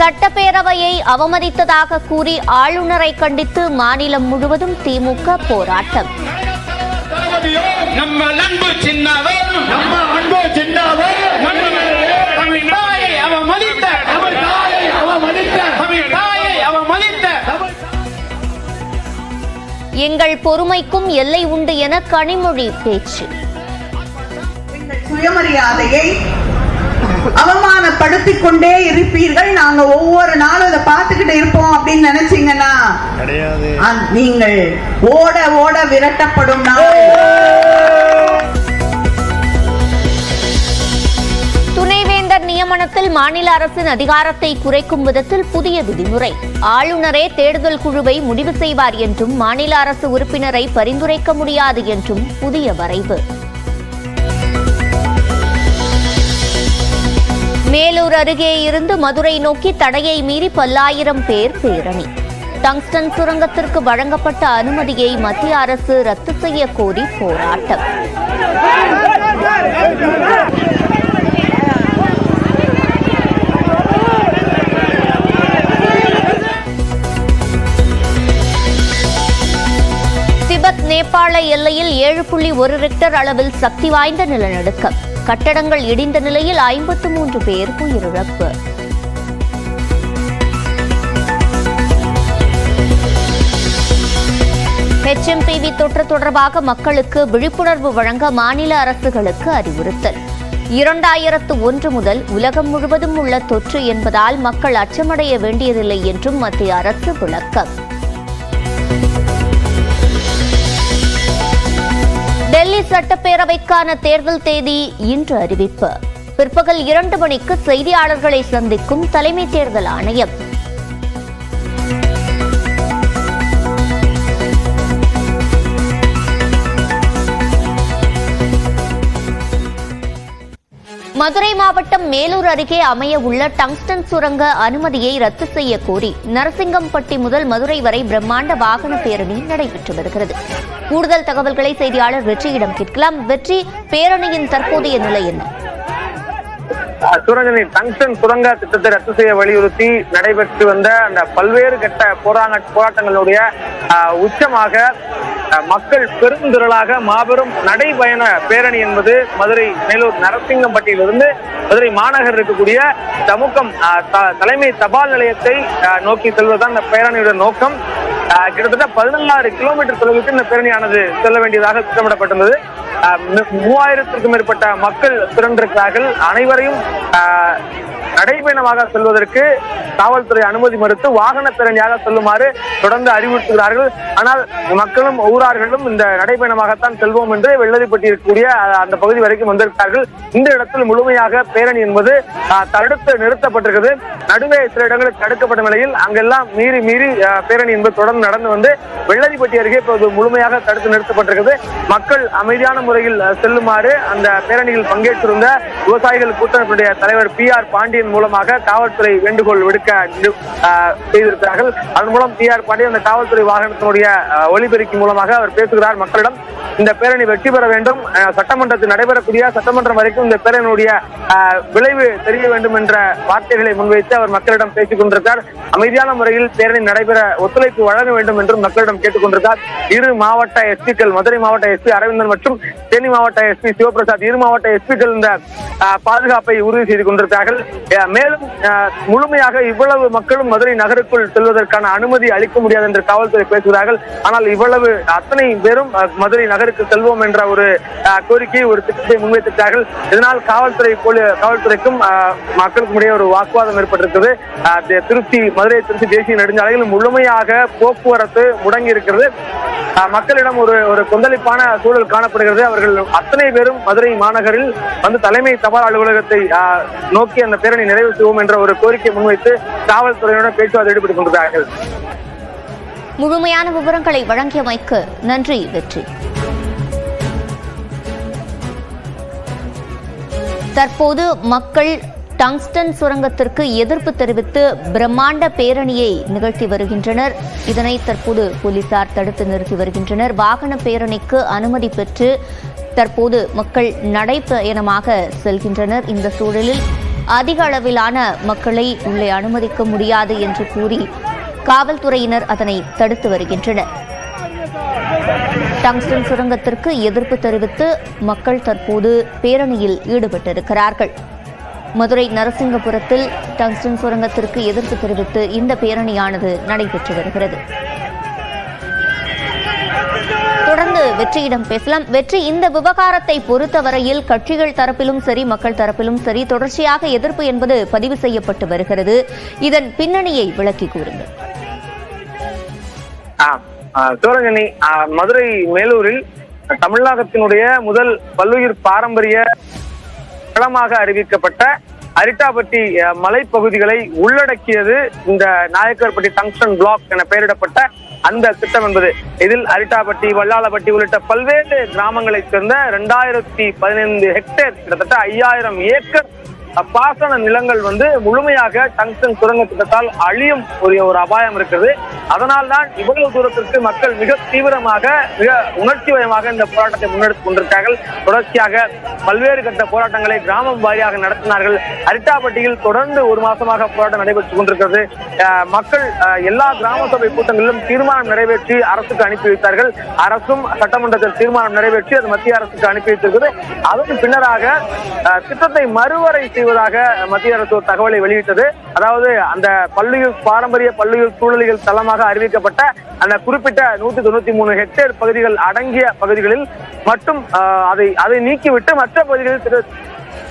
சட்டப்பேரவையை அவமதித்ததாக கூறி ஆளுநரை கண்டித்து மாநிலம் முழுவதும் திமுக போராட்டம். எங்கள் பொறுமைக்கும் எல்லை உண்டு என கனிமொழி பேச்சு. சுயமரியாதையை அவமானப்படுத்திக் கொண்டே இருப்பீர்கள், நாங்க ஒவ்வொரு நாளும் இதை பார்த்துக்கிட்டு இருப்போம் அப்படின்னு நினைச்சீங்கன்னா நீங்கள் ஓட ஓட விரட்டப்படும் நாள். துணைவேந்தர் நியமனத்தில் மாநில அரசின் அதிகாரத்தை குறைக்கும் விதத்தில் புதிய விதிமுறை. ஆளுநரே தேடுதல் குழுவை முடிவு செய்வார் என்றும் மாநில அரசு உறுப்பினரை பரிந்துரைக்க முடியாது என்றும் புதிய வரைவு. மேலூர் அருகே இருந்து மதுரை நோக்கி தடையை மீறி பல்லாயிரம் பேர் பேரணி. டங்ஸ்டன் சுரங்கத்திற்கு வழங்கப்பட்ட அனுமதியை மத்திய அரசு ரத்து செய்ய கோரி போராட்டம். திபெத் நேபாள எல்லையில் 7.1 ரிக்டர் அளவில் சக்தி வாய்ந்த நிலநடுக்கம். கட்டடங்கள் இடிந்த நிலையில் 53 பேர் உயிரிழப்பு. HMPV தொற்று தொடர்பாக மக்களுக்கு விழிப்புணர்வு வழங்க மாநில அரசுகளுக்கு அறிவுறுத்தல். 2001 முதல் உலகம் முழுவதும் உள்ள தொற்று என்பதால் மக்கள் அச்சமடைய வேண்டியதில்லை என்றும் மத்திய அரசு விளக்கம். டெல்லி சட்டப்பேரவைக்கான தேர்தல் தேதி இன்று அறிவிப்பு. பிற்பகல் 2 மணிக்கு செய்தியாளர்களை சந்திக்கும் தலைமை தேர்தல் ஆணையம். மதுரை மாவட்டம் மேலூர் அருகே அமைய உள்ள டங்ஸ்டன் சுரங்க அனுமதியை ரத்து செய்ய கோரி நரசிங்கம்பட்டி முதல் மதுரை வரை பிரம்மாண்ட வாகன பேரணி நடைபெற்று வருகிறது. கூடுதல் தகவல்களை செய்தியாளர் வெற்றியிடம் கேட்கலாம். வெற்றி, பேரணியின் தற்போதைய நிலை என்ன? டங்ஸ்டன் சுரங்க திட்டத்தை ரத்து செய்ய வலியுறுத்தி நடைபெற்று வந்த அந்த பல்வேறு கட்ட போராட்டங்களுடைய உச்சமாக மக்கள் பெருந்திரளாக மாபெரும் நடைபயண பேரணி என்பது மதுரை மேலூர் நரசிங்கம்பட்டியிலிருந்து மதுரை மாநகர் இருக்கக்கூடிய தமுக்கம் தலைமை தபால் நிலையத்தை நோக்கி செல்வதுதான் இந்த பேரணியுடைய நோக்கம். கிட்டத்தட்ட 16 கிலோமீட்டர் தொலைவுக்கு இந்த பேரணியானது செல்ல வேண்டியதாக திட்டமிடப்பட்டிருந்தது. 3000க்கும் மேற்பட்ட மக்கள் திரண்டிருக்கிறார்கள். அனைவரையும் நடைபயணமாக செல்வதற்கு காவல்துறை அனுமதி மறுத்து வாகன பேரணியாக செல்லுமாறு தொடர்ந்து அறிவுறுத்துகிறார்கள். ஆனால் மக்களும் ஊரார்களும் இந்த நடைபயணமாகத்தான் செல்வோம் என்று வெள்ளரிப்பட்டி இருக்கக்கூடிய அந்த பகுதி வரைக்கும் வந்திருக்கிறார்கள். இந்த இடத்தில் முழுமையாக பேரணி என்பது தடுத்து நிறுத்தப்பட்டிருக்கிறது. நடுவே சில இடங்களில் தடுக்கப்பட்ட நிலையில் அங்கெல்லாம் மீறி பேரணி என்பது தொடர்ந்து நடந்து வந்து வெள்ளரிப்பட்டி அருகே இப்போது முழுமையாக தடுத்து நிறுத்தப்பட்டிருக்கிறது. மக்கள் அமைதியான முறையில் செல்லுமாறு அந்த பேரணியில் பங்கேற்றிருந்த விவசாயிகள் கூட்டமைப்புடைய தலைவர் PR பாண்டியன் மூலமாக காவல்துறை வேண்டுகோள் விடுக்க செய்திருக்கிறார்கள். அதன் மூலம் PR பாண்டியன் அந்த காவல்துறை வாகனத்தினுடைய ஒலிபெருக்கி மூலமாக அவர் பேசுகிறார். மக்களிடம் இந்த பேரணி வெற்றி பெற வேண்டும், சட்டமன்றத்தில் நடைபெறக்கூடிய சட்டமன்றம் வரைக்கும் இந்த பேரணியுடைய விளைவு தெரிய வேண்டும் என்ற வார்த்தைகளை முன்வைத்து அவர் மக்களிடம் பேசிக் கொண்டிருக்கிறார். அமைதியான முறையில் பேரணி நடைபெற ஒத்துழைப்பு வழங்க வேண்டும் என்றும் மக்களிடம் கேட்டுக் கொண்டிருக்கிறார். இரு மாவட்ட எஸ்பிக்கள், மதுரை மாவட்ட SP அரவிந்தன் மற்றும் தேனி மாவட்ட SP சிவபிரசாத், இரு மாவட்ட எஸ்பிக்கள் இந்த பாதுகாப்பை உறுதி செய்து கொண்டிருக்கிறார்கள். மேலும் முழுமையாக இவ்வளவு மக்களும் மதுரை நகருக்குள் செல்வதற்கான அனுமதி அளிக்க முடியாது என்று காவல்துறை பேசுகிறார்கள். ஆனால் இவ்வளவு அத்தனை பேரும் மதுரை நகருக்கு செல்வோம் என்ற ஒரு கோரிக்கையை, ஒரு திட்டத்தை முன்வைத்திருக்கிறார்கள். இதனால் காவல்துறைக்கும் மக்களுக்கும் இடையே ஒரு வாக்குவாதம் ஏற்பட்டிருக்கிறது. மதுரை திருச்சி தேசிய நெடுஞ்சாலையில் முழுமையாக போக்குவரத்து முடங்கி இருக்கிறது. மக்களிடம் ஒரு கொந்தளிப்பான சூழல் காணப்படுகிறது. அவர்கள் அத்தனை பேரும் மதுரை மாநகரில் வந்து தலைமை தபால் அலுவலகத்தை நோக்கி அந்த பேரணி நிறைவு செய்வோம் என்ற ஒரு கோரிக்கை முன்வைத்து காவல்துறையினுடன் பேச்சுவார்த்தை ஈடுபட்டுக் கொண்டிருக்கிறார்கள். முழுமையான விவரங்களை வழங்கியமைக்கு நன்றி வெற்றி. தற்போது மக்கள் டங்ஸ்டன் சுரங்கத்திற்கு எதிர்ப்பு தெரிவித்து பிரம்மாண்ட பேரணியை நிகழ்த்தி வருகின்றனர். இதனை தற்போது போலீசார் தடுத்து நிறுத்தி வருகின்றனர். வாகன பேரணிக்கு அனுமதி பெற்று தற்போது மக்கள் நடைபயணமாக செல்கின்றனர். இந்த சூழலில் அதிக அளவிலான மக்களை உள்ளே அனுமதிக்க முடியாது என்று கூறி காவல்துறையினர் அதனை தடுத்து வருகின்றனர். டங்ஸ்டன் சுரங்கத்திற்கு எதிர்ப்பு தெரிவித்து மக்கள் தற்போது பேரணியில் ஈடுபட்டிருக்கிறார்கள். மதுரை நரசிங்கபுரத்தில் டங்ஸ்டன் சுரங்கத்திற்கு எதிர்ப்பு தெரிவித்து இந்த பேரணியானது நடைபெற்று வருகிறது. தொடர்ந்து வெற்றியிடம் பேசலாம். வெற்றி, இந்த விவகாரத்தை பொறுத்தவரையில் கட்சிகள் தரப்பிலும் சரி மக்கள் தரப்பிலும் சரி தொடர்ச்சியாக எதிர்ப்பு என்பது பதிவு செய்யப்பட்டு வருகிறது. இதன் பின்னணியை விளக்கி கூறுங்கள். சிவரஞ்சனி, மதுரை மேலூரில் தமிழகத்தினுடைய முதல் பல்லுயிர் பாரம்பரிய களமாக அறிவிக்கப்பட்ட அரிட்டாபட்டி மலைப்பகுதிகளை உள்ளடக்கியது இந்த நாயக்கர்பட்டி டங்ஸ்டன் பிளாக் என பெயரிடப்பட்ட அந்த திட்டம் என்பது. இதில் அரிட்டாபட்டி, வல்லாளப்பட்டி உள்ளிட்ட பல்வேறு கிராமங்களைச் சேர்ந்த 2015 ஹெக்டேர், கிட்டத்தட்ட 5000 ஏக்கர் பாசன நிலங்கள் முழுமையாக டங்ஸ்டன் சுரங்க திட்டத்தால் அழியும் ஒரு அபாயம் இருக்கிறது. அதனால்தான் இவ்வளவு தூரத்திற்கு மக்கள் மிக தீவிரமாக, மிக உணர்ச்சிவயமாக இந்த போராட்டத்தை முன்னெடுத்துக் கொண்டிருக்கிறார்கள். தொடர்ச்சியாக பல்வேறு கட்ட போராட்டங்களை கிராமம் வாரியாக நடத்தினார்கள். அரிட்டாபட்டியில் தொடர்ந்து ஒரு மாசமாக போராட்டம் நடைபெற்றுக் கொண்டிருக்கிறது. மக்கள் எல்லா கிராம சபை கூட்டங்களிலும் தீர்மானம் நிறைவேற்றி அரசுக்கு அனுப்பி வைத்தார்கள். அரசும் சட்டமன்றத்தில் தீர்மானம் நிறைவேற்றி அது மத்திய அரசுக்கு அனுப்பி வைத்திருக்கிறது. அதன் பின்னராக திட்டத்தை மறுவரை செய்வதாக மத்திய அரசு ஒரு தகவலை வெளியிட்டது. அதாவது அந்த பாரம்பரிய பல்லுயிர் சூழலியல் தளமாக அறிவிக்கப்பட்ட அந்த குறிப்பிட்ட 193 ஹெக்டேர் பகுதிகள் அடங்கிய பகுதிகளில் மட்டும் அதை நீக்கிவிட்டு மற்ற பகுதிகளில்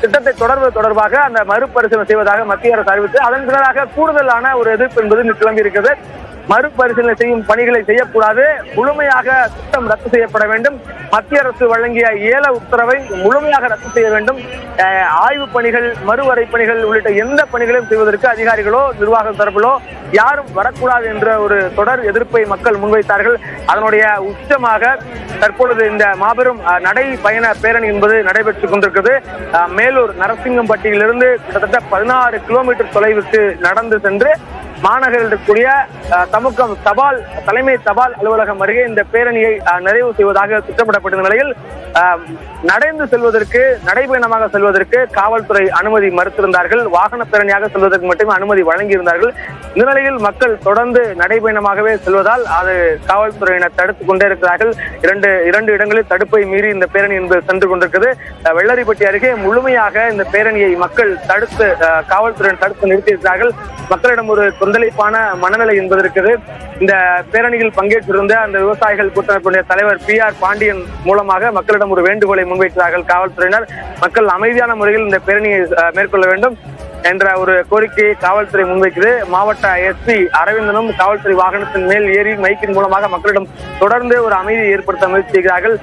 திட்டத்தை தொடர்வது தொடர்பாக அந்த மறுபரிசீலனை செய்வதாக மத்திய அரசு அறிவித்து அதன் பின்னராக கூடுதலான ஒரு எதிர்ப்பு என்பது கிளம்பி இருக்கிறது. மறுபரிசீலனை செய்யும் பணிகளை செய்யக்கூடாது, முழுமையாக திட்டம் ரத்து செய்யப்பட வேண்டும், மத்திய அரசு வழங்கிய ஏல உத்தரவை முழுமையாக ரத்து செய்ய வேண்டும், ஆய்வு பணிகள், மறுவரை பணிகள் உள்ளிட்ட எந்த பணிகளையும் செய்வதற்கு அதிகாரிகளோ நிர்வாக தரப்பிலோ யாரும் வரக்கூடாது என்ற ஒரு தொடர் எதிர்ப்பை மக்கள் முன்வைத்தார்கள். அதனுடைய உச்சமாக தற்பொழுது இந்த மாபெரும் நடை பயண பேரணி என்பது நடைபெற்றுக் கொண்டிருக்கிறது. மேலூர் நரசிங்கம்பட்டியிலிருந்து கிட்டத்தட்ட 16 கிலோமீட்டர் தொலைவிற்கு நடந்து சென்று மாநகரில் இருக்கக்கூடிய தமுக்கம் தலைமை தபால் அலுவலகம் அருகே இந்த பேரணியை நிறைவு செய்வதாக திட்டமிடப்பட்ட நிலையில் நடந்து செல்வதற்கு, நடைபயணமாக செல்வதற்கு காவல்துறை அனுமதி மறுத்திருந்தார்கள். வாகன பேரணியாக செல்வதற்கு மட்டுமே அனுமதி வழங்கியிருந்தார்கள். இந்த நிலையில் மக்கள் தொடர்ந்து நடைபயணமாகவே செல்வதால் அது காவல்துறையினர் தடுத்துக் கொண்டே இருக்கிறார்கள். இரண்டு இடங்களில் தடுப்பை மீறி இந்த பேரணி என்பது சென்று கொண்டிருக்கிறது. வெள்ளரிப்பட்டி அருகே முழுமையாக இந்த பேரணியை மக்கள் காவல்துறையினர் தடுத்து நிறுத்தியிருக்கிறார்கள். மக்களிடம் ஒரு கொந்தளிப்பான மனநிலை என்பது இருக்குது. இந்த பேரணியில் பங்கேற்றிருந்த அந்த விவசாயிகள் கூட்டமைப்புடைய தலைவர் PR பாண்டியன் மூலமாக மக்களிடம் ஒரு வேண்டுகோளை முன்வைக்கிறார்கள் காவல்துறையினர். மக்கள் அமைதியான முறையில் இந்த பேரணியை மேற்கொள்ள வேண்டும் என்ற ஒரு கோரிக்கையை காவல்துறை முன்வைக்குது. மாவட்ட SP அரவிந்தனும் காவல்துறை வாகனத்தின் மேல் ஏறி மைக்கின் மூலமாக மக்களிடம் தொடர்ந்து ஒரு அமைதியை ஏற்படுத்த முயற்சி செய்கிறார்கள்.